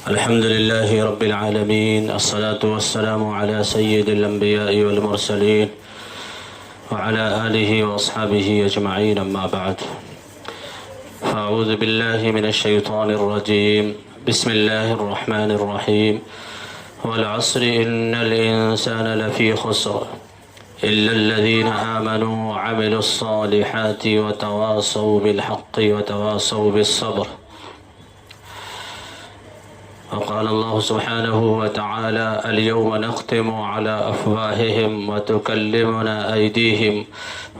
الحمد لله رب العالمين، الصلاة والسلام على سيد الأنبياء والمرسلين وعلى آله وأصحابه أجمعين، أما بعد. فأعوذ بالله من الشيطان الرجيم. بسم الله الرحمن الرحيم. والعصر إن الإنسان لفي خسر إلا الذين آمنوا وعملوا الصالحات وتواصوا بالحق وتواصوا بالصبر. وقال الله سبحانه وتعالى: اليوم نختم على أفواههم وتكلمنا أيديهم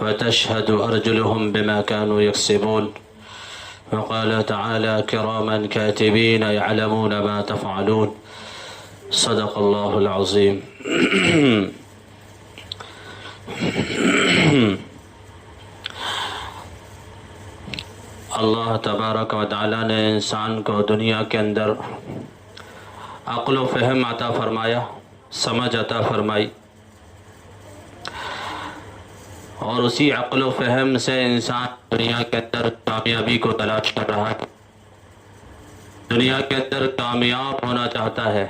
وتشهد أرجلهم بما كانوا يكسبون. وقال تعالى: كراما كاتبين يعلمون ما تفعلون. صدق الله العظيم. اللہ تبارک و تعالیٰ نے انسان کو دنیا کے اندر عقل و فہم عطا فرمایا، سمجھ عطا فرمائی، اور اسی عقل و فہم سے انسان دنیا کے اندر کامیابی کو تلاش کر رہا ہے، دنیا کے اندر کامیاب ہونا چاہتا ہے،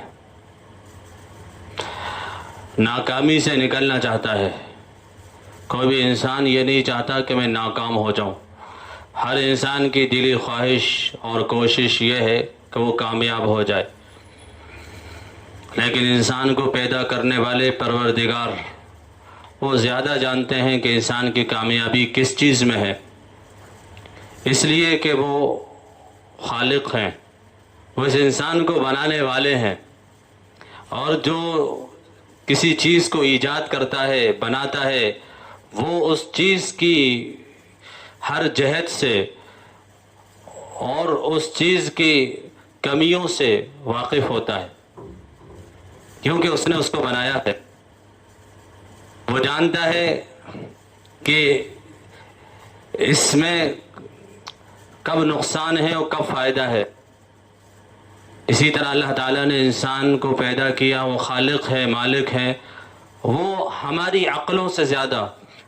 ناکامی سے نکلنا چاہتا ہے۔ کوئی بھی انسان یہ نہیں چاہتا کہ میں ناکام ہو جاؤں۔ ہر انسان کی دلی خواہش اور کوشش یہ ہے کہ وہ کامیاب ہو جائے، لیکن انسان کو پیدا کرنے والے پروردگار وہ زیادہ جانتے ہیں کہ انسان کی کامیابی کس چیز میں ہے، اس لیے کہ وہ خالق ہیں، وہ اس انسان کو بنانے والے ہیں، اور جو کسی چیز کو ایجاد کرتا ہے، بناتا ہے، وہ اس چیز کی ہر جہت سے اور اس چیز کی کمیوں سے واقف ہوتا ہے، کیونکہ اس نے اس کو بنایا ہے۔ وہ جانتا ہے کہ اس میں کب نقصان ہے اور کب فائدہ ہے۔ اسی طرح اللہ تعالیٰ نے انسان کو پیدا کیا، وہ خالق ہے، مالک ہے، وہ ہماری عقلوں سے زیادہ،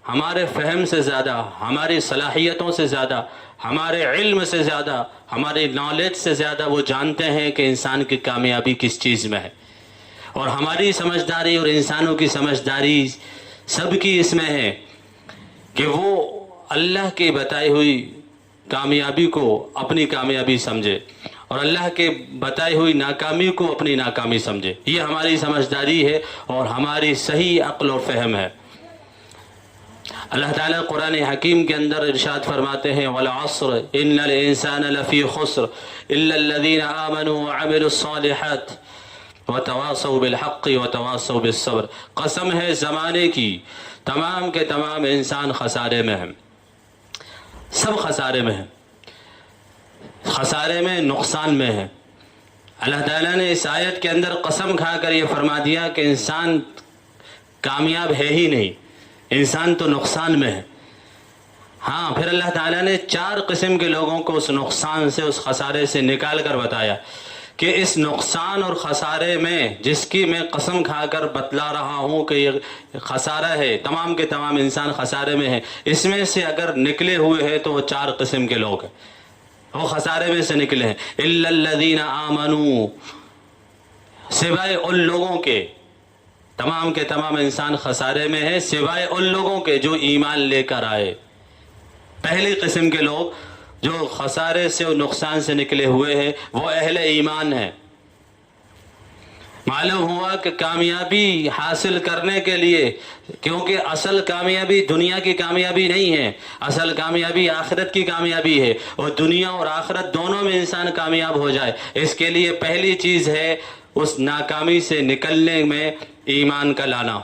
ہمارے فہم سے زیادہ، ہماری صلاحیتوں سے زیادہ، ہمارے علم سے زیادہ، ہماری نالج سے زیادہ وہ جانتے ہیں کہ انسان کی کامیابی کس چیز میں ہے، اور ہماری سمجھداری اور انسانوں کی سمجھداری سب کی اس میں ہے کہ وہ اللہ کی بتائی ہوئی کامیابی کو اپنی کامیابی سمجھے اور اللہ کے بتائی ہوئی ناکامی کو اپنی ناکامی سمجھے۔ یہ ہماری سمجھداری ہے اور ہماری صحیح عقل و فہم ہے۔ اللہ تعالیٰ قرآن حکیم کے اندر ارشاد فرماتے ہیں: والعصر ان الانسان لفی خسر الا الذین آمنوا وعملوا الصالحات وتواصوا بالحق وتواصوا بالصبر۔ قسم ہے زمانے کی، تمام کے تمام انسان خسارے میں ہیں، سب خسارے میں ہیں، خسارے میں، نقصان میں ہیں۔ اللہ تعالیٰ نے اس آیت کے اندر قسم کھا کر یہ فرما دیا کہ انسان کامیاب ہے ہی نہیں، انسان تو نقصان میں ہے۔ ہاں، پھر اللہ تعالیٰ نے 4 قسم کے لوگوں کو اس نقصان سے، اس خسارے سے نکال کر بتایا کہ اس نقصان اور خسارے میں، جس کی میں قسم کھا کر بتلا رہا ہوں کہ یہ خسارہ ہے، تمام کے تمام انسان خسارے میں ہے، اس میں سے اگر نکلے ہوئے ہیں تو وہ 4 قسم کے لوگ ہیں، وہ خسارے میں سے نکلے ہیں۔ الا الذین آمنوا، سوائے ان لوگوں کے، تمام کے تمام انسان خسارے میں ہیں سوائے ان لوگوں کے جو ایمان لے کر آئے۔ پہلی قسم کے لوگ جو خسارے سے اور نقصان سے نکلے ہوئے ہیں وہ اہل ایمان ہیں۔ معلوم ہوا کہ کامیابی حاصل کرنے کے لیے، کیونکہ اصل کامیابی دنیا کی کامیابی نہیں ہے، اصل کامیابی آخرت کی کامیابی ہے، اور دنیا اور آخرت دونوں میں انسان کامیاب ہو جائے، اس کے لیے پہلی چیز ہے اس ناکامی سے نکلنے میں ایمان کا لانا۔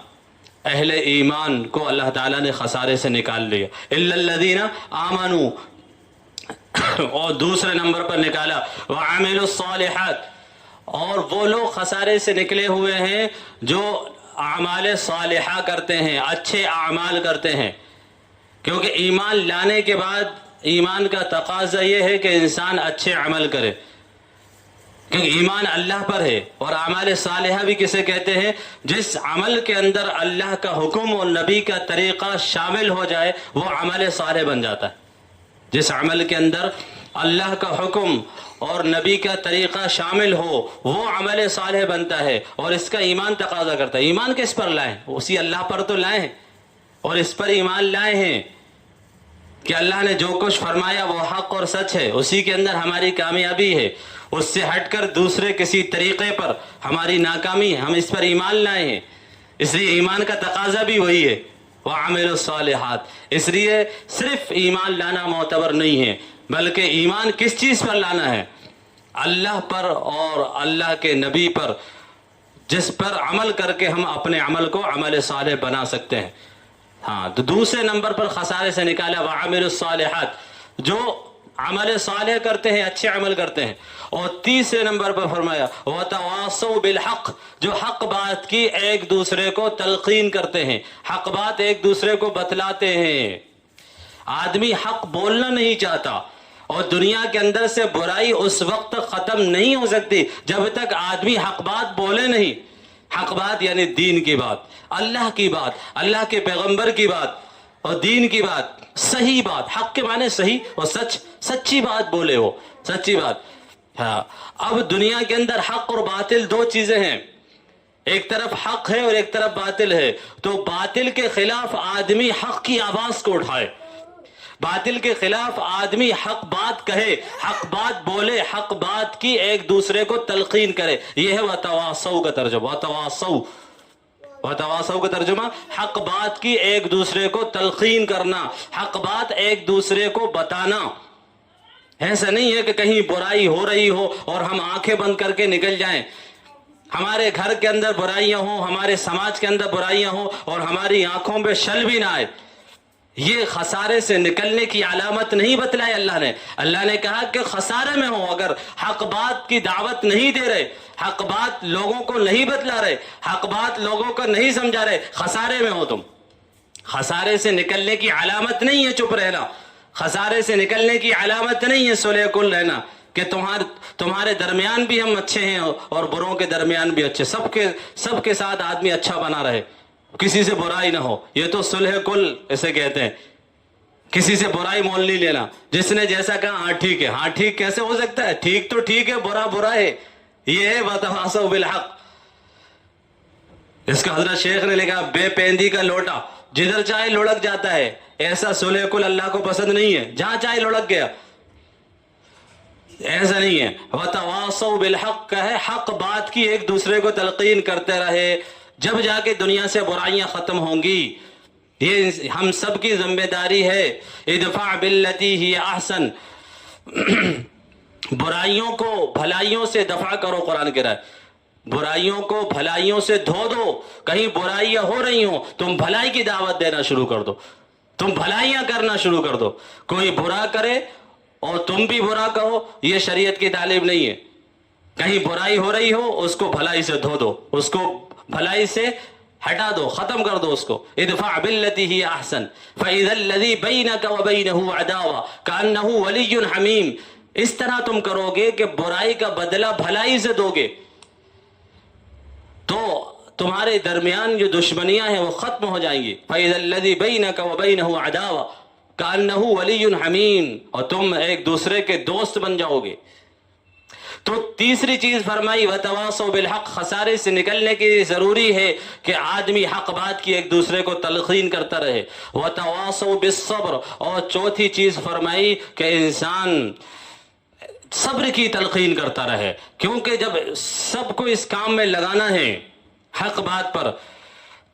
اہل ایمان کو اللہ تعالیٰ نے خسارے سے نکال لیا۔ الا الذین آمنوا، اور دوسرے نمبر پر نکالا وعملوا الصالحات، اور وہ لوگ خسارے سے نکلے ہوئے ہیں جو اعمال صالحہ کرتے ہیں، اچھے اعمال کرتے ہیں، کیونکہ ایمان لانے کے بعد ایمان کا تقاضا یہ ہے کہ انسان اچھے عمل کرے، کیونکہ ایمان اللہ پر ہے، اور اعمال صالحہ بھی کسے کہتے ہیں؟ جس عمل کے اندر اللہ کا حکم اور نبی کا طریقہ شامل ہو جائے وہ عمل صالح بن جاتا ہے۔ جس عمل کے اندر اللہ کا حکم اور نبی کا طریقہ شامل ہو وہ عمل صالح بنتا ہے، اور اس کا ایمان تقاضا کرتا ہے۔ ایمان کس پر لائیں؟ اسی اللہ پر تو لائیں ہیں، اور اس پر ایمان لائے ہیں کہ اللہ نے جو کچھ فرمایا وہ حق اور سچ ہے، اسی کے اندر ہماری کامیابی ہے، اس سے ہٹ کر دوسرے کسی طریقے پر ہماری ناکامی ہے، ہم اس پر ایمان لائے ہیں۔ اس لیے ایمان کا تقاضا بھی وہی ہے، وَعَمِلُوا الصَّالِحَاتِ۔ اس لیے صرف ایمان لانا معتبر نہیں ہے، بلکہ ایمان کس چیز پر لانا ہے؟ اللہ پر اور اللہ کے نبی پر، جس پر عمل کر کے ہم اپنے عمل کو عمل صالح بنا سکتے ہیں۔ ہاں، تو دوسرے نمبر پر خسارے سے نکالا وَعَمِلُوا الصَّالِحَاتِ، جو عمل صالح کرتے ہیں، اچھے عمل کرتے ہیں۔ اور تیسرے نمبر پر فرمایا وَتَوَاصَوْا بِالْحَقِّ، جو حق بات کی ایک دوسرے کو تلقین کرتے ہیں، حق بات ایک دوسرے کو بتلاتے ہیں۔ آدمی حق بولنا نہیں چاہتا، اور دنیا کے اندر سے برائی اس وقت ختم نہیں ہو سکتی جب تک آدمی حق بات بولے نہیں۔ حق بات یعنی دین کی بات، اللہ کی بات، اللہ کے پیغمبر کی بات اور دین کی بات، صحیح بات، حق کے معنی صحیح اور سچ، سچی بات بولے وہ، سچی بات۔ ہاں، اب دنیا کے اندر حق اور باطل دو چیزیں ہیں، ایک طرف حق ہے اور ایک طرف باطل ہے، تو باطل کے خلاف آدمی حق کی آواز کو اٹھائے، باطل کے خلاف آدمی حق بات کہے، حق بات بولے، حق بات کی ایک دوسرے کو تلقین کرے، یہ ہے وَتَوَاصَوْا کا ترجمہ۔ وَتَوَاصَوْا کا ترجمہ حق بات کی ایک دوسرے کو تلقین کرنا، حق بات ایک دوسرے کو بتانا۔ ایسا نہیں ہے کہ کہیں برائی ہو رہی ہو اور ہم آنکھیں بند کر کے نکل جائیں، ہمارے گھر کے اندر برائیاں ہوں، ہمارے سماج کے اندر برائیاں ہوں اور ہماری آنکھوں پہ شل بھی نہ آئے، یہ خسارے سے نکلنے کی علامت نہیں بتلائی اللہ نے۔ اللہ نے کہا کہ خسارے میں ہو اگر حق بات کی دعوت نہیں دے رہے، حق بات لوگوں کو نہیں بتلا رہے، حق بات لوگوں کو نہیں سمجھا رہے، خسارے میں ہو تم۔ خسارے سے نکلنے کی علامت نہیں ہے چپ رہنا، خسارے سے نکلنے کی علامت نہیں ہے صلح کل رہنا کہ تمہارے درمیان بھی ہم اچھے ہیں اور بروں کے درمیان بھی اچھے، سب کے ساتھ آدمی اچھا بنا رہے، کسی سے برائی نہ ہو، یہ تو صلح کل اسے کہتے ہیں۔ کسی سے برائی مول نہیں لینا، جس نے جیسا کہا ہاں ٹھیک ہے، ہاں ٹھیک کیسے ہو سکتا ہے؟ ٹھیک تو ٹھیک ہے، برا برا ہے، یہ ہے وَتَوَاصَوْا بِالْحَقِّ۔ اس کا حضرت شیخ نے لکھا بے پیندی کا لوٹا جدھر چاہے لڑک جاتا ہے، ایسا صلح کل اللہ کو پسند نہیں ہے، جہاں چاہے لڑک گیا، ایسا نہیں ہے۔ وَتَوَاصَوْا بِالْحَقِّ کا ہے حق بات کی ایک دوسرے کو تلقین کرتے رہے، جب جا کے دنیا سے برائیاں ختم ہوں گی۔ یہ ہم سب کی ذمہ داری ہے، ادفع باللتی ہی احسن، برائیوں کو بھلائیوں سے دفع کرو، قرآن کہہ رہا ہے برائیوں کو بھلائیوں سے دھو دو۔ کہیں برائیاں ہو رہی ہوں تم بھلائی کی دعوت دینا شروع کر دو، تم بھلائیاں کرنا شروع کر دو۔ کوئی برا کرے اور تم بھی برا کہو، یہ شریعت کی تعلیم نہیں ہے۔ کہیں برائی ہو رہی ہو اس کو بھلائی سے دھو دو، اس کو بھلائی سے ہٹا دو، ختم کر دو اس کو۔ ادفع باللتی ہی احسن فاذا الذی بینک وبینہ عداوہ کانہ ولی حمیم۔ اس طرح تم کرو گے کہ برائی کا بدلہ بھلائی سے دو گے تو تمہارے درمیان جو دشمنیاں ہیں وہ ختم ہو جائیں گی۔ فاذا الذی بینک وبینہ عداوہ کانہ ولی حمیم، اور تم ایک دوسرے کے دوست بن جاؤ گے۔ تو تیسری چیز فرمائی وَتَوَاصَوْا بِالْحَقِّ، خسارے سے نکلنے کے لیے ضروری ہے کہ آدمی حق بات کی ایک دوسرے کو تلقین کرتا رہے۔ وَتَوَاصَوْا بِالصَّبْرِ، اور چوتھی چیز فرمائی کہ انسان صبر کی تلقین کرتا رہے، کیونکہ جب سب کو اس کام میں لگانا ہے حق بات پر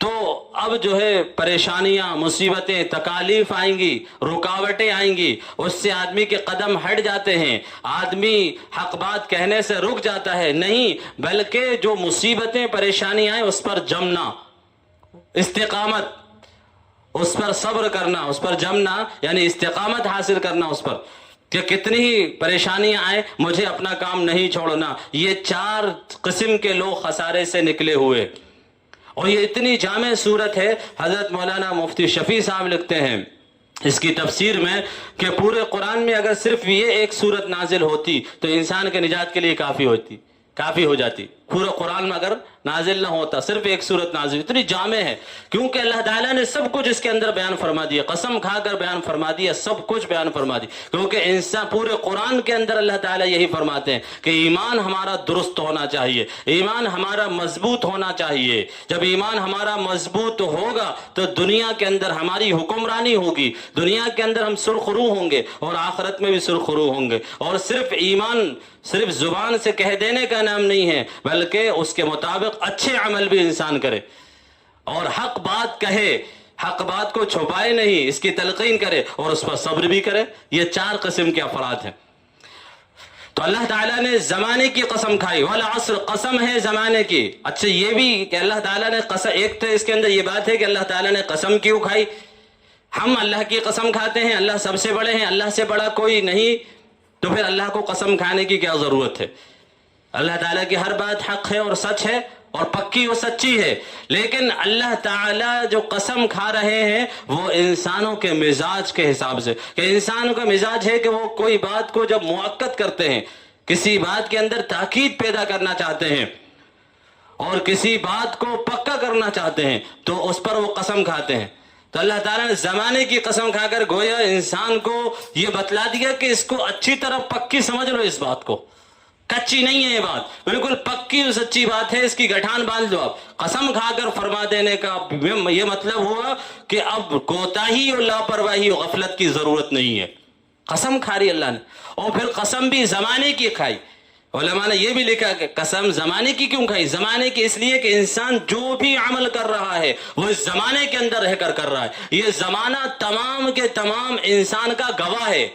تو اب جو ہے پریشانیاں، مصیبتیں، تکالیف آئیں گی، رکاوٹیں آئیں گی، اس سے آدمی کے قدم ہٹ جاتے ہیں، آدمی حق بات کہنے سے رک جاتا ہے۔ نہیں، بلکہ جو مصیبتیں پریشانی آئیں اس پر جمنا، استقامت، اس پر صبر کرنا، اس پر جمنا یعنی استقامت حاصل کرنا اس پر، کہ کتنی ہی پریشانیاں آئیں مجھے اپنا کام نہیں چھوڑنا۔ یہ 4 قسم کے لوگ خسارے سے نکلے ہوئے، اور یہ اتنی جامع صورت ہے۔ حضرت مولانا مفتی شفیع صاحب لکھتے ہیں اس کی تفسیر میں کہ پورے قرآن میں اگر صرف یہ ایک صورت نازل ہوتی تو انسان کے نجات کے لیے کافی ہو جاتی، پورا قرآن میں اگر نازل نہ ہوتا، صرف ایک صورت نازل، اتنی جامع ہے کیونکہ اللہ تعالیٰ نے سب کچھ اس کے اندر بیان فرما دیا، قسم کھا کر بیان فرما دیا، سب کچھ بیان فرما دیا، کیونکہ انسان پورے قرآن کے اندر اللہ تعالیٰ یہی فرماتے ہیں کہ ایمان ہمارا درست ہونا چاہیے، ایمان ہمارا مضبوط ہونا چاہیے۔ جب ایمان ہمارا مضبوط ہوگا تو دنیا کے اندر ہماری حکمرانی ہوگی، دنیا کے اندر ہم سرخرو ہوں گے اور آخرت میں بھی سرخرو ہوں گے۔ اور صرف ایمان صرف زبان سے کہہ دینے کا نام نہیں ہے، بلکہ اس کے مطابق اچھے عمل بھی انسان کرے اور حق بات کہے، حق بات کو چھپائے نہیں، اس کی تلقین کرے اور اس پر صبر بھی کرے۔ یہ 4 قسم کے افراد ہیں۔ تو اللہ تعالیٰ نے زمانے کی قسم کھائی، والعصر، قسم ہے زمانے کی۔ اچھا یہ بھی کہ اللہ تعالیٰ نے قسم، ایک تو اس کے اندر یہ بات ہے کہ اللہ تعالیٰ نے قسم کیوں کھائی؟ ہم اللہ کی قسم کھاتے ہیں، اللہ سب سے بڑے ہیں، اللہ سے بڑا کوئی نہیں، تو پھر اللہ کو قسم کھانے کی کیا ضرورت ہے؟ اللہ تعالیٰ کی ہر بات حق ہے اور سچ ہے اور پکی اور سچی ہے، لیکن اللہ تعالیٰ جو قسم کھا رہے ہیں وہ انسانوں کے مزاج کے حساب سے، کہ انسانوں کا مزاج ہے کہ وہ کوئی بات کو جب مؤکد کرتے ہیں، کسی بات کے اندر تاکید پیدا کرنا چاہتے ہیں اور کسی بات کو پکا کرنا چاہتے ہیں تو اس پر وہ قسم کھاتے ہیں۔ تو اللہ تعالیٰ نے زمانے کی قسم کھا کر گویا انسان کو یہ بتلا دیا کہ اس کو اچھی طرح پکی سمجھ لو، اس بات کو کچی نہیں ہے، یہ بات بالکل پکی اور سچی بات ہے، اس کی گٹھان باندھ لو۔ اب قسم کھا کر فرما دینے کا یہ مطلب ہوا کہ اب کوتاہی اور لاپرواہی اور غفلت کی ضرورت نہیں ہے۔ قسم کھا رہی اللہ نے، اور پھر قسم بھی زمانے کی کھائی۔ علماء نے یہ بھی لکھا کہ قسم زمانے کی کیوں کھائی؟ زمانے کی اس لیے کہ انسان جو بھی عمل کر رہا ہے وہ اس زمانے کے اندر رہ کر رہا ہے۔ یہ زمانہ تمام کے تمام انسان کا گواہ ہے،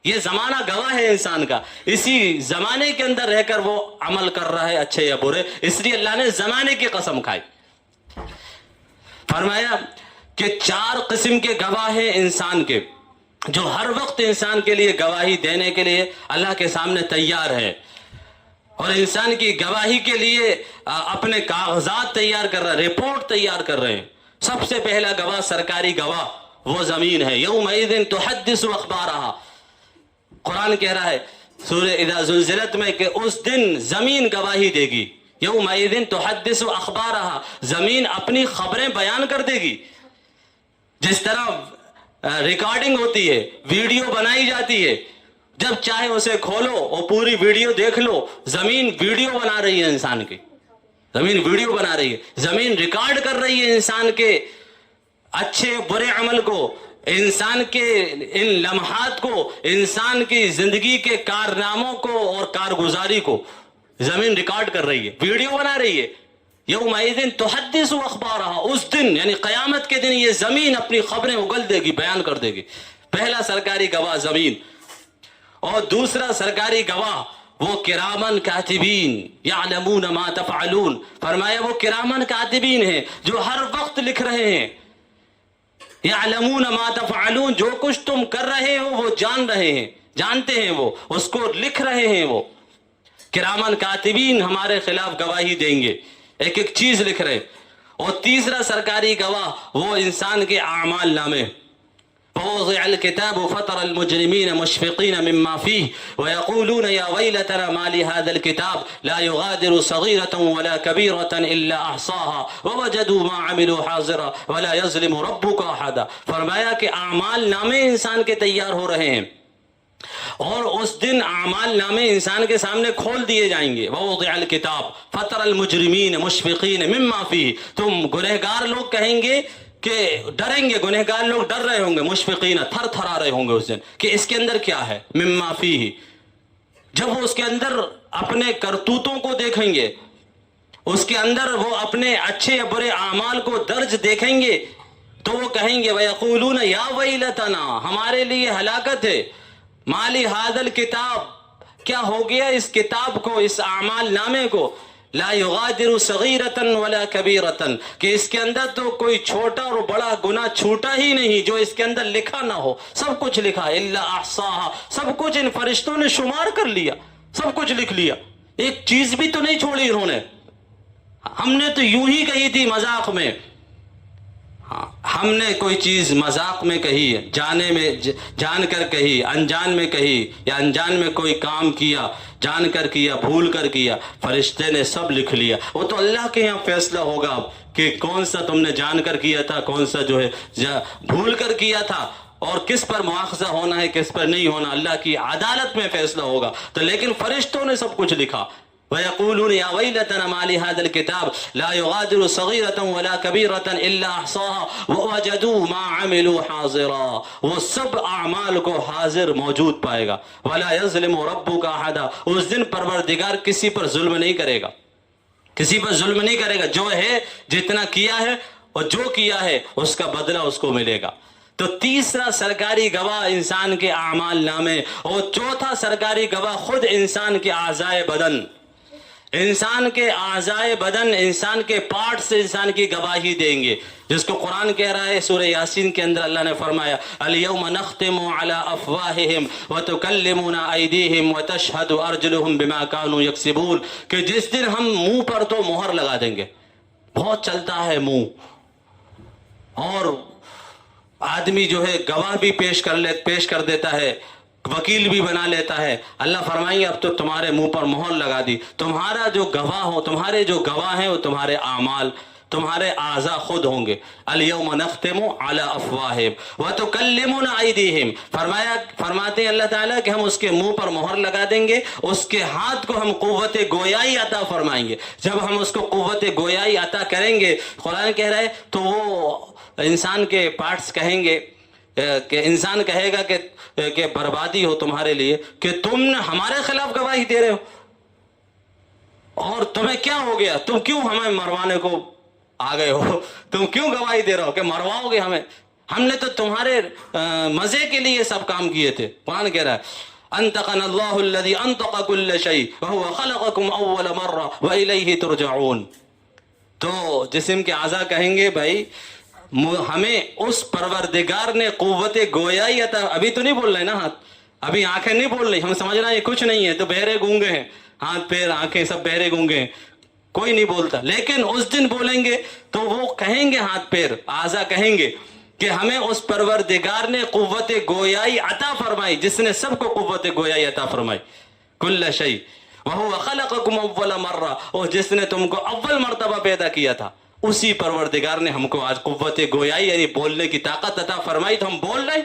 یہ زمانہ گواہ ہے انسان کا، اسی زمانے کے اندر رہ کر وہ عمل کر رہا ہے، اچھے یا برے، اس لیے اللہ نے زمانے کی قسم کھائی۔ فرمایا کہ 4 قسم کے گواہ ہیں انسان کے، جو ہر وقت انسان کے لیے گواہی دینے کے لیے اللہ کے سامنے تیار ہے، اور انسان کی گواہی کے لیے اپنے کاغذات تیار کر رہے ہیں، رپورٹ تیار کر رہے ہیں۔ سب سے پہلا گواہ، سرکاری گواہ وہ زمین ہے۔ یومئذ تحدث اخبارہا، قرآن کہہ رہا ہے سورہ اذا زلزلت میں کہ اس دن زمین گواہی دے گی۔ یومئذ تحدث اخبارہا، زمین اپنی خبریں بیان کر دے گی۔ جس طرح ریکارڈنگ ہوتی ہے، ویڈیو بنائی جاتی ہے، جب چاہے اسے کھولو اور پوری ویڈیو دیکھ لو، زمین ویڈیو بنا رہی ہے انسان کی، زمین ویڈیو بنا رہی ہے، زمین ریکارڈ کر رہی ہے انسان کے اچھے برے عمل کو، انسان کے ان لمحات کو، انسان کی زندگی کے کارناموں کو اور کارگزاری کو زمین ریکارڈ کر رہی ہے، ویڈیو بنا رہی ہے۔ یومئذ تحدث اخبارہا، اس دن یعنی قیامت کے دن یہ زمین اپنی خبریں اگل دے گی، بیان کر دے گی۔ پہلا سرکاری گواہ زمین، اور دوسرا سرکاری گواہ وہ کرامن کاتبین یعلمون ما تفعلون، فرمایا وہ کرامن کاتبین ہیں جو ہر وقت لکھ رہے ہیں، یعلمون ما تفعلون، جو کچھ تم کر رہے ہو وہ جان رہے ہیں، جانتے ہیں، وہ اس کو لکھ رہے ہیں۔ وہ کرامن کاتبین ہمارے خلاف گواہی دیں گے، ایک ایک چیز لکھ رہے۔ اور تیسرا سرکاری گواہ وہ انسان کے اعمال نامے، ووضع الكتاب فترى المجرمين مشفقين مما فيه ويقولون يا ويلتنا ما لهذا الكتاب لا يغادر صغيرة ولا كبيرة إلا أحصاها ووجدوا ما عملوا حاضرا ولا يظلم ربك أحدا۔ فرمایا کہ اعمال نامے انسان کے تیار ہو رہے ہیں اور اس دن اعمال نامے انسان کے سامنے کھول دیے جائیں گے۔ ووضع الكتاب فترى المجرمين مشفقين مما فيه، تم گنہگار لوگ کہیں گے کہ ڈریں گے، گنہگار لوگ ڈر رہے ہوں گے، مشفقین تھر تھرا رہے ہوں گے اس دن کہ اس کے اندر کیا ہے، مما فیہ، جب وہ اس کے اندر اپنے کرتوتوں کو دیکھیں گے، اس کے اندر وہ اپنے اچھے یا برے اعمال کو درج دیکھیں گے تو وہ کہیں گے وَيَقُولُونَ يَا وَيْلَتَنَا، ہمارے لیے ہلاکت ہے، مَا لِهَذَا الْكِتَابِ، کیا ہو گیا اس کتاب کو، اس اعمال نامے کو، لا یغادر صغیرۃ ولا کبیرۃ، کہ اس کے اندر تو کوئی چھوٹا اور بڑا گناہ چھوٹا ہی نہیں جو اس کے اندر لکھا نہ ہو، سب کچھ لکھا، الا احصاها، سب کچھ ان فرشتوں نے شمار کر لیا، سب کچھ لکھ لیا، ایک چیز بھی تو نہیں چھوڑی انہوں نے۔ ہم نے تو یوں ہی کہی تھی مذاق میں، ہاں ہم نے کوئی چیز مذاق میں کہی، جان کر کہی، انجان میں کہی، یا انجان میں کوئی کام کیا، جان کر کیا، بھول کر کیا، فرشتے نے سب لکھ لیا۔ وہ تو اللہ کے یہاں فیصلہ ہوگا کہ کون سا تم نے جان کر کیا تھا، کون سا جو ہے بھول کر کیا تھا، اور کس پر مواخذہ ہونا ہے، کس پر نہیں ہونا، اللہ کی عدالت میں فیصلہ ہوگا۔ تو لیکن فرشتوں نے سب کچھ لکھا۔ وَيَقُولُونَ يَا وَيْلَتَنَا مَا لِهَذَا الْكِتَابِ لَا يُغَادِرُ صَغِيرَةً وَلَا كَبِيرَةً إِلَّا أَحْصَاهَا وَوَجَدُوا مَا عَمِلُوا حَاضِرًا۔ وہ سب اعمال کو حاضر موجود پائے گا۔ وَلَا يَظْلِمُ رَبُّكَ أَحَدًا، اس دن پروردگار کسی پر ظلم نہیں کرے گا، کسی پر ظلم نہیں کرے گا۔ جو ہے جتنا کیا ہے اور جو کیا ہے اس کا بدلہ اس کو ملے گا۔ تو تیسرا سرکاری گواہ انسان کے اعمال نامے، اور چوتھا سرکاری گواہ خود انسان کے اعضائے بدن۔ انسان کے اعضائے بدن، انسان کے پارٹ سے انسان کی گواہی دیں گے، جس کو قرآن کہہ رہا ہے سورہ یاسین کے اندر اللہ نے فرمایا اليوم نختم على افواہہم وتکلمنا ایدیہم وتشہد ارجلہم بما كانوا یکسبون، کہ جس دن ہم منہ پر تو مہر لگا دیں گے۔ بہت چلتا ہے منہ، اور آدمی جو ہے گواہ بھی پیش کر دیتا ہے، وکیل بھی بنا لیتا ہے۔ اللہ فرمائیں گے اب تو تمہارے منہ پر مہر لگا دی، تمہارا جو گواہ ہو، تمہارے جو گواہ ہیں وہ تمہارے اعمال، تمہارے اعضاء خود ہوں گے۔ اليوم نختم على افواہہم وتکلمنا ایدیہم، فرماتے ہیں اللہ تعالیٰ کہ ہم اس کے منہ پر مہر لگا دیں گے، اس کے ہاتھ کو ہم قوت گویائی عطا فرمائیں گے۔ جب ہم اس کو قوت گویائی عطا کریں گے، قرآن کہہ رہا ہے، تو وہ انسان کے پارٹس کہیں گے کہ انسان کہے گا کہ بربادی ہو تمہارے لیے کہ تم نے ہمارے خلاف گواہی دے رہے ہو، اور تمہیں کیا ہو گیا، تم کیوں ہمیں مروانے کو آ گئے ہو، تم کیوں گواہی دے رہے ہو کہ مرواؤ گے ہمیں، ہم نے تو تمہارے مزے کے لیے سب کام کیے تھے۔ قرآن کہہ رہا ہے انطقنا اللہ الذی انطق کل شیء وهو خلقکم اول مرہ والیہ ترجعون۔ تو جسم کے اعضاء کہیں گے بھائی ہمیں اس پروردگار نے قوت گویائی عطا، ابھی تو نہیں بول رہے نا ہاتھ، ابھی آنکھیں نہیں بول رہی، ہم سمجھ رہے ہیں یہ کچھ نہیں ہے، تو بہرے گونگے ہیں، ہاتھ پیر آنکھیں سب بہرے گونگے ہیں، کوئی نہیں بولتا۔ لیکن اس دن بولیں گے تو وہ کہیں گے، ہاتھ پیر اعضاء کہیں گے کہ ہمیں اس پروردگار نے قوت گویائی عطا فرمائی، جس نے سب کو قوت گویائی عطا فرمائی، کل شیء وہو خلقکم اول مرہ، اور جس نے تم کو اول مرتبہ پیدا کیا تھا، اسی پروردگار نے ہم کو آج قوت گویائی یعنی بولنے کی طاقت عطا فرمائی، تو ہم بول رہے ہیں۔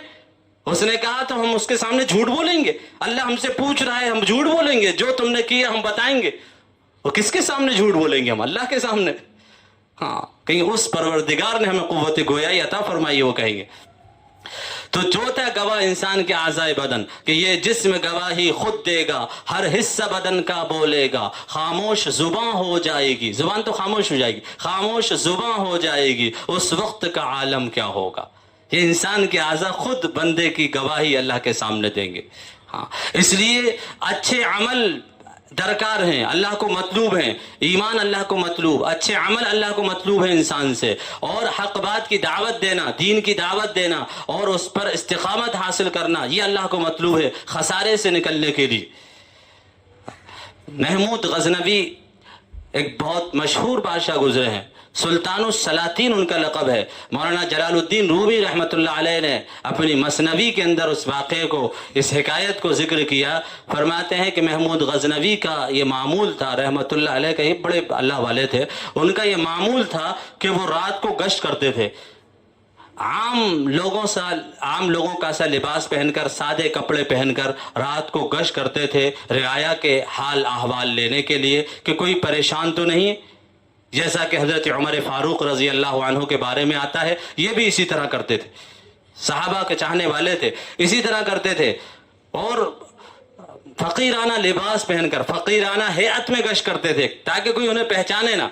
اس نے کہا تو ہم اس کے سامنے جھوٹ بولیں گے، اللہ ہم سے پوچھ رہا ہے، ہم جھوٹ بولیں گے، جو تم نے کیا ہم بتائیں گے۔ اور کس کے سامنے جھوٹ بولیں گے ہم؟ اللہ کے سامنے۔ ہاں، کہیں اس پروردگار نے ہمیں قوت گویائی عطا فرمائی، وہ کہیں گے۔ تو چوتھا گواہ انسان کے اعضائے بدن، کہ یہ جسم گواہی خود دے گا، ہر حصہ بدن کا بولے گا، خاموش زباں ہو جائے گی، زبان تو خاموش ہو جائے گی، خاموش زباں ہو جائے گی، اس وقت کا عالم کیا ہوگا۔ یہ انسان کے اعضاء خود بندے کی گواہی اللہ کے سامنے دیں گے۔ ہاں، اس لیے اچھے عمل درکار ہیں، اللہ کو مطلوب ہیں، ایمان اللہ کو مطلوب، اچھے عمل اللہ کو مطلوب ہے انسان سے، اور حق بات کی دعوت دینا، دین کی دعوت دینا اور اس پر استقامت حاصل کرنا، یہ اللہ کو مطلوب ہے خسارے سے نکلنے کے لیے۔ محمود غزنوی ایک بہت مشہور بادشاہ گزرے ہیں، سلطان السلاطین ان کا لقب ہے۔ مولانا جلال الدین رومی رحمۃ اللہ علیہ نے اپنی مثنوی کے اندر اس واقعے کو، اس حکایت کو ذکر کیا۔ فرماتے ہیں کہ محمود غزنوی کا یہ معمول تھا، رحمۃ اللہ علیہ کا، یہ بڑے اللہ والے تھے، ان کا یہ معمول تھا کہ وہ رات کو گشت کرتے تھے، عام لوگوں کا سا لباس پہن کر، سادے کپڑے پہن کر رات کو گشت کرتے تھے، رعایا کے حال احوال لینے کے لیے کہ کوئی پریشان تو نہیں، جیسا کہ حضرت عمر فاروق رضی اللہ عنہ کے بارے میں آتا ہے، یہ بھی اسی طرح کرتے تھے، صحابہ کے چاہنے والے تھے، اسی طرح کرتے تھے، اور فقیرانہ لباس پہن کر، فقیرانہ ہیئت میں گشت کرتے تھے تاکہ کوئی انہیں پہچانے نہ۔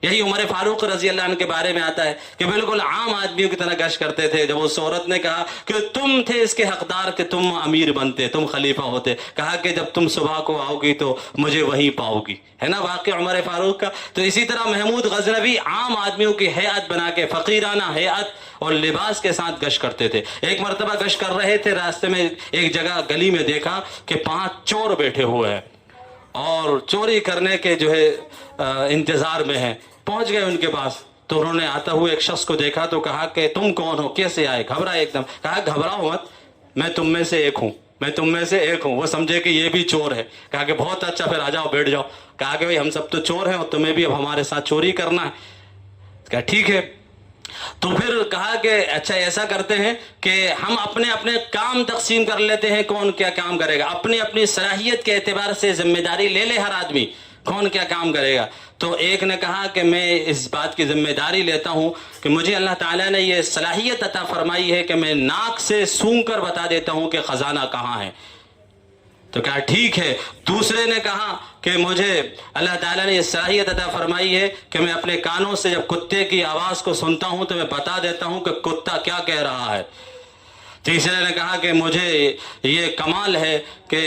یہی عمر فاروق رضی اللہ عنہ کے بارے میں آتا ہے کہ بالکل عام آدمیوں کی طرح گشت کرتے تھے۔ جب اس عورت نے کہا کہ تم تھے اس کے حقدار کہ تم امیر بنتے، تم خلیفہ ہوتے، کہا کہ جب تم صبح کو آؤ گی تو مجھے وہیں پاؤ گی، ہے نا واقعہ عمر فاروق کا۔ تو اسی طرح محمود غزنوی عام آدمیوں کی ہیئت بنا کے، فقیرانہ ہیئت اور لباس کے ساتھ گشت کرتے تھے۔ ایک مرتبہ گشت کر رہے تھے، راستے میں ایک جگہ گلی میں دیکھا کہ 5 چور بیٹھے ہوئے ہیں اور چوری کرنے کے جو ہے انتظار میں ہیں۔ پہنچ گئے ان کے پاس، تو انہوں نے آتا ہوئے ایک شخص کو دیکھا تو کہا کہ تم کون ہو, کیسے آئے؟ گھبرائے ایک دم. کہا گھبراؤ مت, میں تم میں سے ایک ہوں, میں تم میں سے ایک ہوں. وہ سمجھے کہ یہ بھی چور ہے. کہا کہ بہت اچھا, پھر آ جاؤ بیٹھ جاؤ. کہا کہ بھائی ہم سب تو چور ہیں اور تمہیں بھی اب ہمارے ساتھ چوری کرنا ہے. کہا ٹھیک ہے. تو پھر کہا کہ اچھا ایسا کرتے ہیں کہ ہم اپنے اپنے کام تقسیم کر لیتے ہیں, کون کیا کام کرے گا. اپنی اپنی صلاحیت کے اعتبار سے ذمہ داری لے لے ہر آدمی, کون کیا کام کرے گا. تو ایک نے کہا کہ میں اس بات کی ذمہ داری لیتا ہوں کہ مجھے اللہ تعالیٰ نے یہ صلاحیت عطا فرمائی ہے کہ میں ناک سے سونگھ کر بتا دیتا ہوں کہ خزانہ کہاں ہے. تو کہا ٹھیک ہے. دوسرے نے کہا کہ مجھے اللہ تعالیٰ نے یہ صلاحیت عطا فرمائی ہے کہ میں اپنے کانوں سے جب کتے کی آواز کو سنتا ہوں تو میں بتا دیتا ہوں کہ کتا کیا کہہ رہا ہے. تیسرے نے کہا کہ مجھے یہ کمال ہے کہ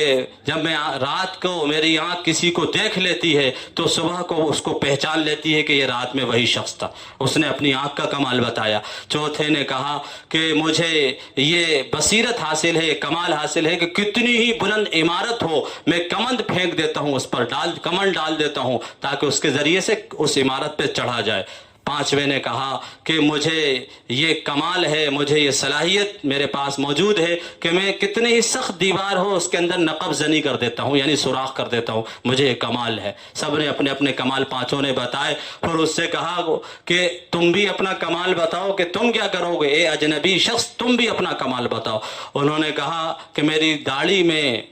جب میں رات کو میری آنکھ کسی کو دیکھ لیتی ہے تو صبح کو اس کو پہچان لیتی ہے کہ یہ رات میں وہی شخص تھا. اس نے اپنی آنکھ کا کمال بتایا. چوتھے نے کہا کہ مجھے یہ بصیرت حاصل ہے, یہ کمال حاصل ہے کہ کتنی ہی بلند عمارت ہو میں کمند پھینک دیتا ہوں, اس پر کمند ڈال دیتا ہوں تاکہ اس کے ذریعے سے اس عمارت پہ چڑھا جائے. پانچویں نے کہا کہ مجھے یہ کمال ہے, مجھے یہ صلاحیت میرے پاس موجود ہے کہ میں کتنے ہی سخت دیوار ہو اس کے اندر نقب زنی کر دیتا ہوں, یعنی سوراخ کر دیتا ہوں, مجھے یہ کمال ہے. سب نے اپنے اپنے کمال پانچوں نے بتائے. پھر اس سے کہا کہ تم بھی اپنا کمال بتاؤ کہ تم کیا کرو گے, اے اجنبی شخص تم بھی اپنا کمال بتاؤ. انہوں نے کہا کہ میری داڑھی میں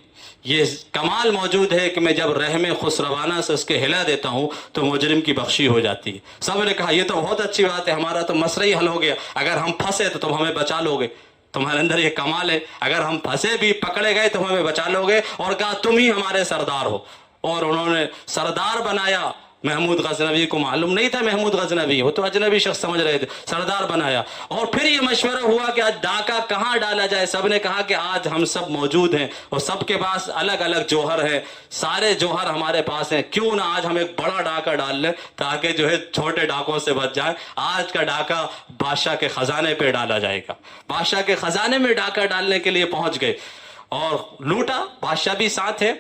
یہ کمال موجود ہے کہ میں جب رحم خسروانہ سے اس کے ہلا دیتا ہوں تو مجرم کی بخشی ہو جاتی ہے. سب نے کہا یہ تو بہت اچھی بات ہے, ہمارا تو مسئلہ ہی حل ہو گیا. اگر ہم پھنسے تو تم ہمیں بچا لو گے, تمہارے اندر یہ کمال ہے. اگر ہم پھنسے بھی پکڑے گئے تو ہمیں بچا لو گے. اور کہا تم ہی ہمارے سردار ہو. اور انہوں نے سردار بنایا. محمود غزنوی کو معلوم نہیں تھا محمود غزنوی, وہ تو اجنبی شخص سمجھ رہے تھے. سردار بنایا. اور پھر یہ مشورہ ہوا کہ آج ڈاکہ کہاں ڈالا جائے. سب نے کہا کہ آج ہم سب موجود ہیں اور سب کے پاس الگ الگ جوہر ہیں, سارے جوہر ہمارے پاس ہیں, کیوں نہ آج ہم ایک بڑا ڈاکہ ڈال لیں تاکہ جو ہے چھوٹے ڈاکوں سے بچ جائیں. آج کا ڈاکہ بادشاہ کے خزانے پہ ڈالا جائے گا. بادشاہ کے خزانے میں ڈاکہ ڈالنے کے لیے پہنچ گئے اور لوٹا. بادشاہ بھی ساتھ ہے.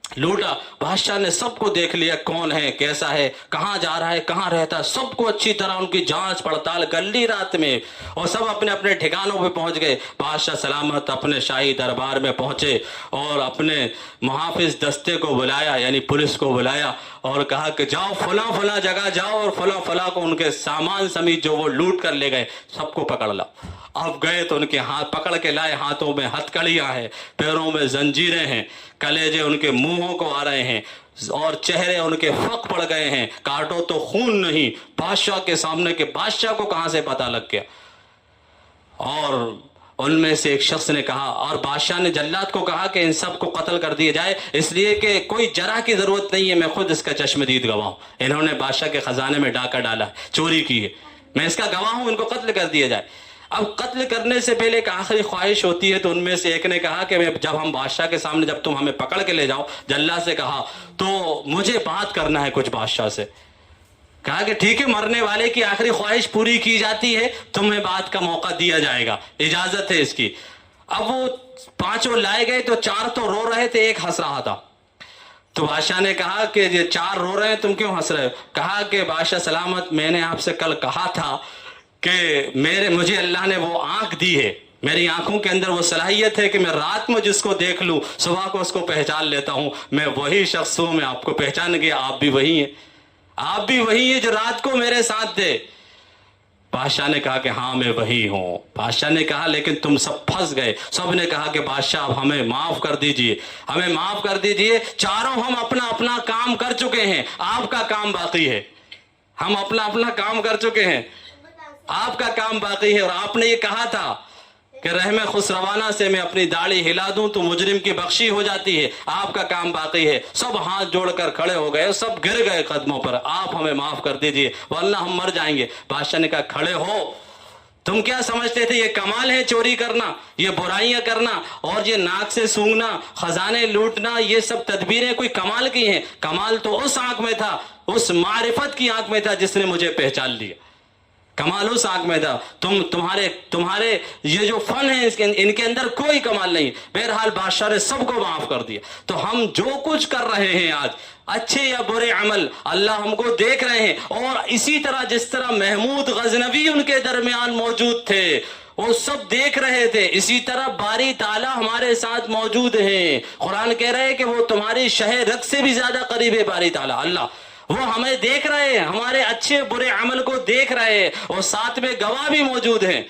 لوٹا. بادشاہ نے سب کو دیکھ لیا, کون ہے, کیسا ہے, کہاں جا رہا ہے, کہاں رہتا ہے, سب کو اچھی طرح ان کی جانچ پڑتال کر لی رات میں. اور سب اپنے اپنے ٹھکانوں پہ پہنچ گئے. بادشاہ سلامت اپنے شاہی دربار میں پہنچے اور اپنے محافظ دستے کو بلایا, یعنی پولیس کو بلایا, اور کہا کہ جاؤ فلاں فلاں جگہ جاؤ اور فلاں فلاں کو ان کے سامان سمیت جو وہ لوٹ کر لے گئے سب کو پکڑ لاؤ. اب گئے تو ان کے ہاتھ پکڑ کے لائے. ہاتھوں میں ہتکڑیاں ہیں, پیروں میں زنجیریں ہیں, کلیجے ان کے منہوں کو آ رہے ہیں اور چہرے ان کے فق پڑ گئے ہیں. کاٹو تو خون نہیں. بادشاہ کے سامنے کہ بادشاہ کو کہاں سے پتہ لگ گیا. اور ان میں سے ایک شخص نے کہا, اور بادشاہ نے جلاد کو کہا کہ ان سب کو قتل کر دیا جائے, اس لیے کہ کوئی جرح کی ضرورت نہیں ہے, میں خود اس کا چشم دید گواہ ہوں. انہوں نے بادشاہ کے خزانے میں ڈاکہ ڈالا, چوری کی ہے, میں اس کا گواہ ہوں, ان کو قتل کر دیا جائے. اب قتل کرنے سے پہلے ایک آخری خواہش ہوتی ہے. تو ان میں سے ایک نے کہا کہ جب ہم بادشاہ کے سامنے, جب تم ہمیں پکڑ کے لے جاؤ, جلاد سے کہا, تو مجھے بات کرنا ہے کچھ بادشاہ سے. کہا کہ ٹھیک ہے, مرنے والے کی آخری خواہش پوری کی جاتی ہے, تمہیں بات کا موقع دیا جائے گا, اجازت ہے اس کی. اب وہ پانچوں لائے گئے تو چار تو رو رہے تھے, ایک ہنس رہا تھا. تو بادشاہ نے کہا کہ یہ چار رو رہے ہیں, تم کیوں ہنس رہے ہو؟ کہا کہ بادشاہ سلامت, میں نے آپ سے کل کہا تھا کہ مجھے اللہ نے وہ آنکھ دی ہے, میری آنکھوں کے اندر وہ صلاحیت ہے کہ میں رات میں جس کو دیکھ لوں صبح کو اس کو پہچان لیتا ہوں. میں وہی شخص ہوں, میں آپ کو پہچان گیا, آپ بھی وہی ہیں, آپ بھی وہی ہیں جو رات کو میرے ساتھ تھے. بادشاہ نے کہا کہ ہاں میں وہی ہوں. بادشاہ نے کہا لیکن تم سب پھنس گئے. سب نے کہا کہ بادشاہ اب ہمیں معاف کر دیجئے, ہمیں معاف کر دیجئے. چاروں ہم اپنا اپنا کام کر چکے ہیں, آپ کا کام باقی ہے. ہم اپنا اپنا کام کر چکے ہیں, آپ کا کام باقی ہے. اور آپ نے یہ کہا تھا کہ رحم خسروانہ سے میں اپنی داڑھی ہلا دوں تو مجرم کی بخشی ہو جاتی ہے, آپ کا کام باقی ہے. سب ہاتھ جوڑ کر کھڑے ہو گئے, سب گر گئے قدموں پر, آپ ہمیں معاف کر دیجئے ورنہ ہم مر جائیں گے. بادشاہ نے کہا کھڑے ہو, تم کیا سمجھتے تھے یہ کمال ہے چوری کرنا, یہ برائیاں کرنا اور یہ ناک سے سونگنا, خزانے لوٹنا, یہ سب تدبیریں کوئی کمال کی ہیں؟ کمال تو اس آنکھ میں تھا, اس معرفت کی آنکھ میں تھا جس نے مجھے پہچان لیا. کمال اس آنکھ میں تھا. تمہارے یہ جو فن ہے ان کے اندر کوئی کمال نہیں. بہرحال بادشاہ نے سب کو معاف کر دیا. تو ہم جو کچھ کر رہے ہیں آج، اچھے یا برے عمل، اللہ ہم کو دیکھ رہے ہیں. اور اسی طرح جس طرح محمود غزنوی ان کے درمیان موجود تھے، وہ سب دیکھ رہے تھے، اسی طرح باری تعالیٰ ہمارے ساتھ موجود ہیں. قرآن کہہ رہے ہیں کہ وہ تمہاری شہ رگ سے بھی زیادہ قریب ہے. باری تعالیٰ اللہ وہ ہمیں دیکھ رہے ہیں، ہمارے اچھے برے عمل کو دیکھ رہے ہیں، اور ساتھ میں گواہ بھی موجود ہیں.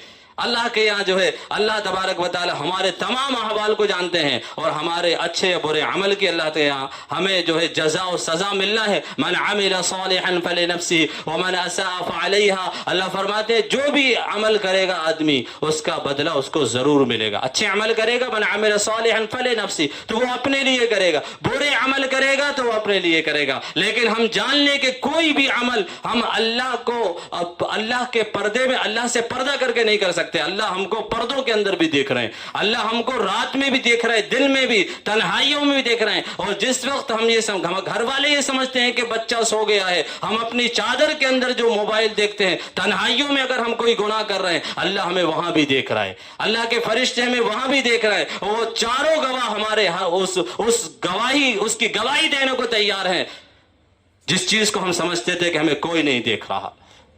اللہ کے یہاں جو ہے اللہ تبارک و تعالی ہمارے تمام احوال کو جانتے ہیں، اور ہمارے اچھے یا برے عمل کی اللہ کے یہاں ہمیں جو ہے جزا و سزا ملنا ہے. من عمل صالحا فلنفسه ومن اساء فعليها. اللہ فرماتے ہیں جو بھی عمل کرے گا آدمی اس کا بدلہ اس کو ضرور ملے گا. اچھے عمل کرے گا من عمل صالحا فلنفسه تو وہ اپنے لیے کرے گا، برے عمل کرے گا تو وہ اپنے لیے کرے گا. لیکن ہم جان لیں کہ کوئی بھی عمل ہم اللہ کے پردے میں اللہ سے پردہ کر کے نہیں کر سکتے. اللہ ہم کو پردوں کے اندر بھی دیکھ رہے ہیں، اللہ ہم کو رات میں بھی دیکھ رہے ہیں، دل میں بھی، تنہائیوں میں بھی دیکھ رہے ہیں. اور جس وقت ہم گھر والے یہ سمجھتے ہیں کہ بچہ سو گیا ہے، ہم اپنی چادر کے اندر جو موبائل دیکھتے ہیں، تنہائیوں میں اگر ہم کوئی گناہ کر رہے ہیں، اللہ ہمیں وہاں بھی دیکھ رہا ہے، اللہ کے فرشتے ہمیں وہاں بھی دیکھ رہے ہیں. وہ چاروں گواہ ہمارے اس کی گواہی دینے کو تیار ہیں، جس چیز کو ہم سمجھتے تھے کہ ہمیں کوئی نہیں دیکھ رہا.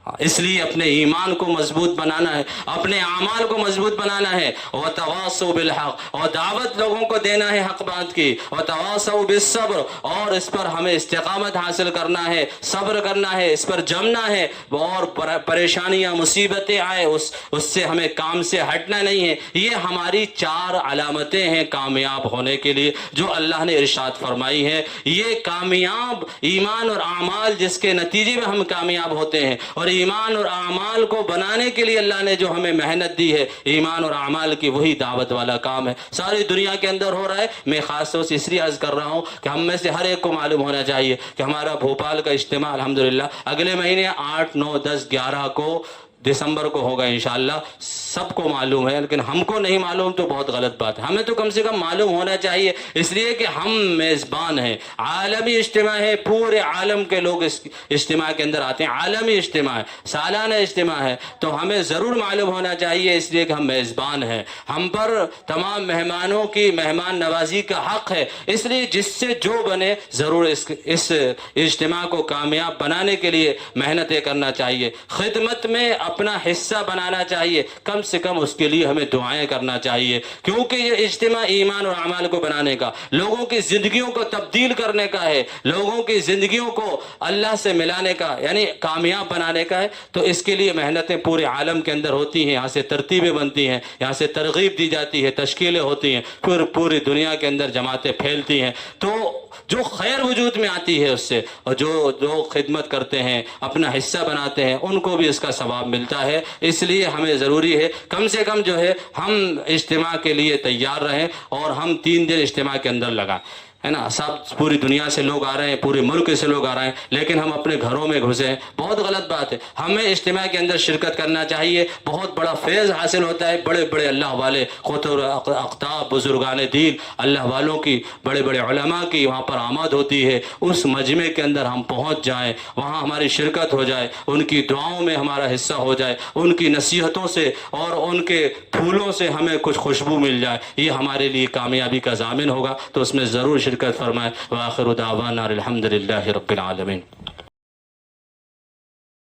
اس لیے اپنے ایمان کو مضبوط بنانا ہے، اپنے اعمال کو مضبوط بنانا ہے. وتواصوا بالحق، اور دعوت لوگوں کو دینا ہے حق بات کی. وتواصوا بالصبر، اور اس پر ہمیں استقامت حاصل کرنا ہے، صبر کرنا ہے، اس پر جمنا ہے. اور پریشانیاں مصیبتیں آئے اس سے ہمیں کام سے ہٹنا نہیں ہے. یہ ہماری 4 علامتیں ہیں کامیاب ہونے کے لیے جو اللہ نے ارشاد فرمائی ہے. یہ کامیاب ایمان اور اعمال جس کے نتیجے میں ہم کامیاب ہوتے ہیں، اور ایمان اور اعمال کو بنانے کے لیے اللہ نے جو ہمیں محنت دی ہے، ایمان اور اعمال کی وہی دعوت والا کام ہے. ساری دنیا کے اندر ہو رہا ہے. میں خاص طور سے اس لیے عرض کر رہا ہوں کہ ہم میں سے ہر ایک کو معلوم ہونا چاہیے کہ ہمارا بھوپال کا اجتماع الحمدللہ اگلے مہینے 8، 9، 10، 11 کو دسمبر کو ہوگا انشاءاللہ. سب کو معلوم ہے، لیکن ہم کو نہیں معلوم تو بہت غلط بات ہے. ہمیں تو کم سے کم معلوم ہونا چاہیے، اس لیے کہ ہم میزبان ہیں. عالمی اجتماع ہے، پورے عالم کے لوگ اس اجتماع کے اندر آتے ہیں. عالمی اجتماع ہے، سالانہ اجتماع ہے، تو ہمیں ضرور معلوم ہونا چاہیے، اس لیے کہ ہم میزبان ہیں. ہم پر تمام مہمانوں کی مہمان نوازی کا حق ہے. اس لیے جس سے جو بنے ضرور اس اجتماع کو کامیاب بنانے کے لیے محنتیں کرنا چاہیے. خدمت میں اپنا حصہ بنانا چاہیے، کم سے کم اس کے لیے ہمیں دعائیں کرنا چاہیے، کیونکہ یہ اجتماع ایمان اور اعمال کو بنانے کا، لوگوں کی زندگیوں کو تبدیل کرنے کا ہے، لوگوں کی زندگیوں کو اللہ سے ملانے کا، یعنی کامیاب بنانے کا ہے. تو اس کے لیے محنتیں پورے عالم کے اندر ہوتی ہیں. یہاں سے ترتیبیں بنتی ہیں، یہاں سے ترغیب دی جاتی ہے، تشکیلیں ہوتی ہیں، پھر پوری دنیا کے اندر جماعتیں پھیلتی ہیں. تو جو خیر وجود میں آتی ہے اس سے، اور جو خدمت کرتے ہیں، اپنا حصہ بناتے ہیں، ان کو بھی اس کا ثواب ملتا ہے. اس لیے ہمیں ضروری ہے کم سے کم جو ہے ہم اجتماع کے لیے تیار رہیں، اور ہم 3 دن اجتماع کے اندر لگائیں، ہے نا. سب پوری دنیا سے لوگ آ رہے ہیں، پورے ملک سے لوگ آ رہے ہیں، لیکن ہم اپنے گھروں میں گھسے ہیں، بہت غلط بات ہے. ہمیں اجتماع کے اندر شرکت کرنا چاہیے. بہت بڑا فیض حاصل ہوتا ہے. بڑے بڑے اللہ والے قطب اقطاب بزرگان دین، اللہ والوں کی، بڑے بڑے علماء کی وہاں پر آمد ہوتی ہے. اس مجمع کے اندر ہم پہنچ جائیں، وہاں ہماری شرکت ہو جائے، ان کی دعاؤں میں ہمارا حصہ ہو جائے، ان کی نصیحتوں سے اور ان کے پھولوں سے ہمیں کچھ خوشبو مل جائے، یہ ہمارے لیے کامیابی کا ضامن ہوگا. تو اس میں ضرور شرکت فرمائے. وآخر دعوانا الحمدللہ رب العالمین.